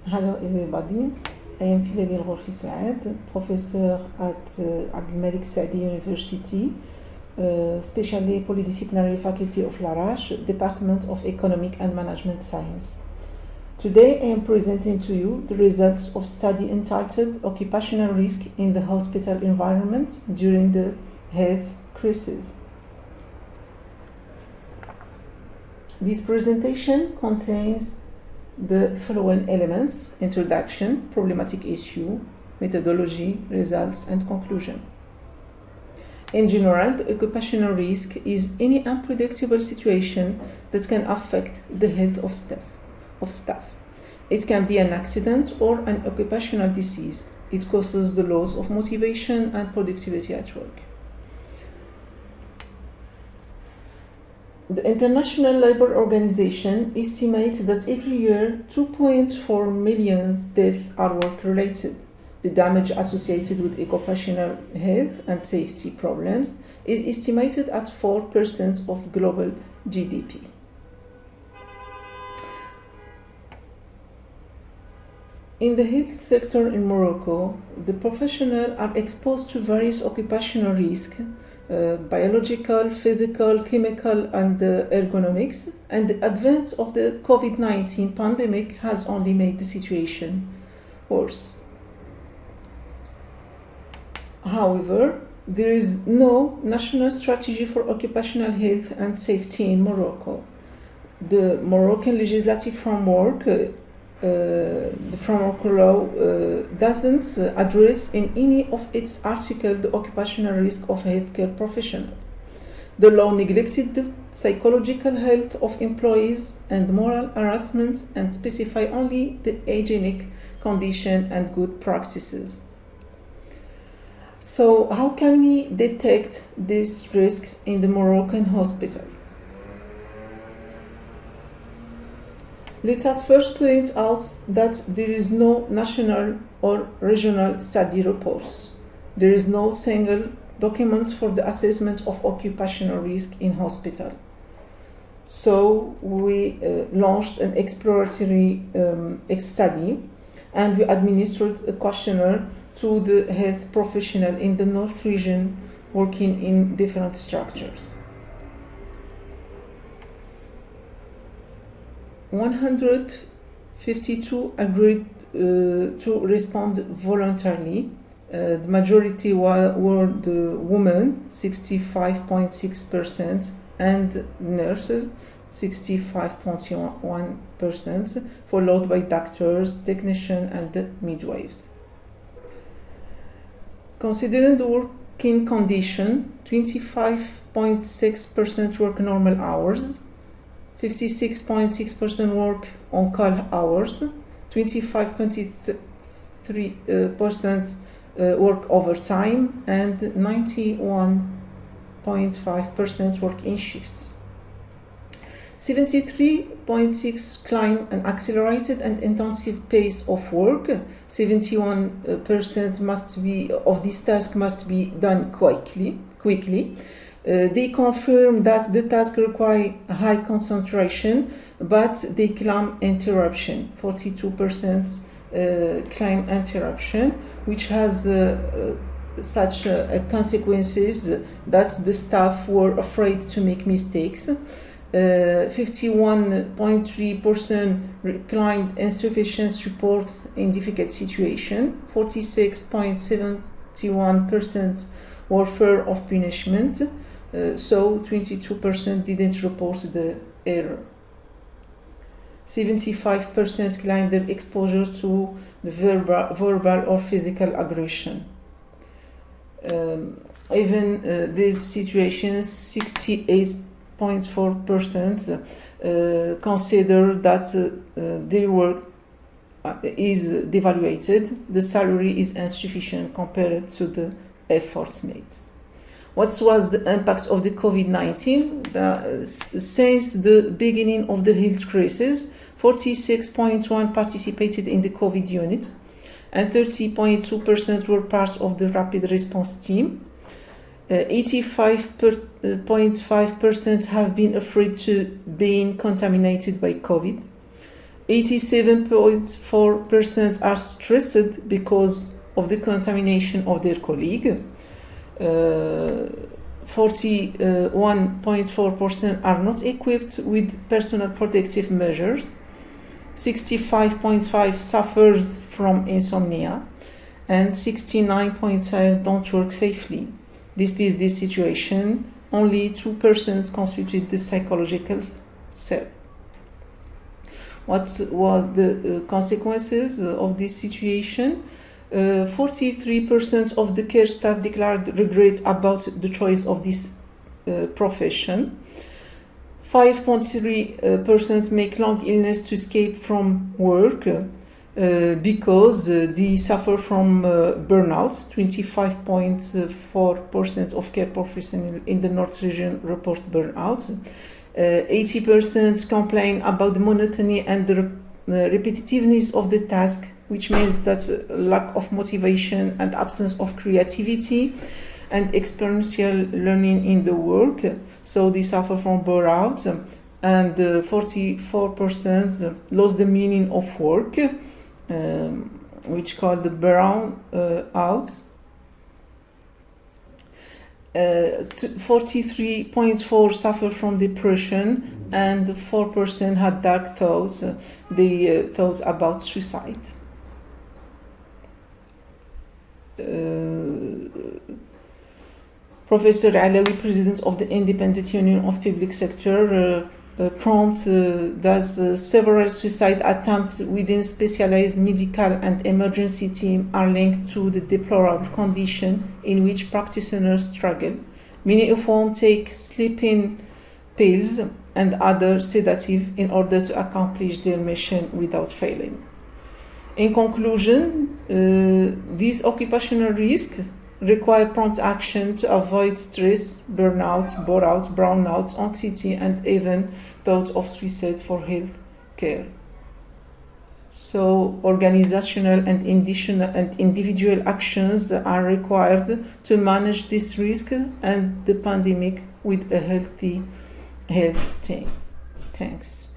Hello everybody, I am Filali Ghorfi Souad, professor at Abdel Malik Saadi University, specially Polydisciplinary Faculty of Larache, Department of Economic and Management Science. Today I am presenting to you the results of study entitled Occupational Risk in the Hospital Environment during the Health Crisis. This presentation contains the following elements: introduction, problematic issue, methodology, results, and conclusion. In general, the occupational risk is any unpredictable situation that can affect the health of staff. It can be an accident or an occupational disease. It causes the loss of motivation and productivity at work. The International Labour Organization estimates that every year 2.4 million deaths are work-related. The damage associated with occupational health and safety problems is estimated at 4% of global GDP. In the health sector in Morocco, the professionals are exposed to various occupational risks, biological, physical, chemical, and ergonomics, and the advance of the COVID-19 pandemic has only made the situation worse. However, there is no national strategy for occupational health and safety in Morocco. The Moroccan legislative framework, the framework law, doesn't address in any of its articles the occupational risk of healthcare professionals. The law neglected the psychological health of employees and moral harassment and specify only the hygienic condition and good practices. So how can we detect these risks in the Moroccan hospital? Let us first point out that there is no national or regional study reports. There is no single document for the assessment of occupational risk in hospital. So we launched an exploratory study, and we administered a questionnaire to the health professional in the North region working in different structures. 152 agreed to respond voluntarily. The majority were the women, 65.6%, and nurses, 65.1%, followed by doctors, technicians, and midwives. Considering the working condition, 25.6% work normal hours, 56.6% work on call hours, 25.3% work overtime, and 91.5% work in shifts. 73.6% climb an accelerated and intensive pace of work. 71% of this task must be done quickly. They confirm that the task requires high concentration, but they claim interruption, 42% claim interruption, which has such consequences that the staff were afraid to make mistakes. 51.3% claimed insufficient support in difficult situations. 46.71% were fear of punishment. So 22% didn't report the error. 75% claimed their exposure to the verbal or physical aggression. Even this situation, 68.4% consider that their work is devaluated. The salary is insufficient compared to the efforts made. What was the impact of the COVID-19? Since the beginning of the health crisis, 46.1% participated in the COVID unit, and 30.2% were part of the rapid response team. 85.5% have been afraid to being contaminated by COVID. 87.4% are stressed because of the contamination of their colleague. 41.4% are not equipped with personal protective measures. 65.5% suffers from insomnia, and 69.5% don't work safely. Despite this situation, only 2% constitute the psychological self. What was the consequences of this situation? 43% of the care staff declared regret about the choice of this profession. 5.3% make long illness to escape from work because they suffer from burnout. 25.4% of care professionals in the North region report burnout. 80% complain about the monotony and the repetitiveness of the task, which means that lack of motivation and absence of creativity and experiential learning in the work. So they suffer from burnout, and 44% lost the meaning of work, which called the burnout. 43.4% suffer from depression, and 4% had dark thoughts. They thought about suicide. Professor Alawi, president of the Independent Union of Public Sector, that several suicide attempts within specialized medical and emergency team are linked to the deplorable condition in which practitioners struggle. Many of whom take sleeping pills and other sedatives in order to accomplish their mission without failing. In conclusion, these occupational risks require prompt action to avoid stress, burnout, bore-out, brownout, anxiety, and even thoughts of suicide for health care. So, organizational and individual actions are required to manage this risk and the pandemic with a healthy health team. Thanks.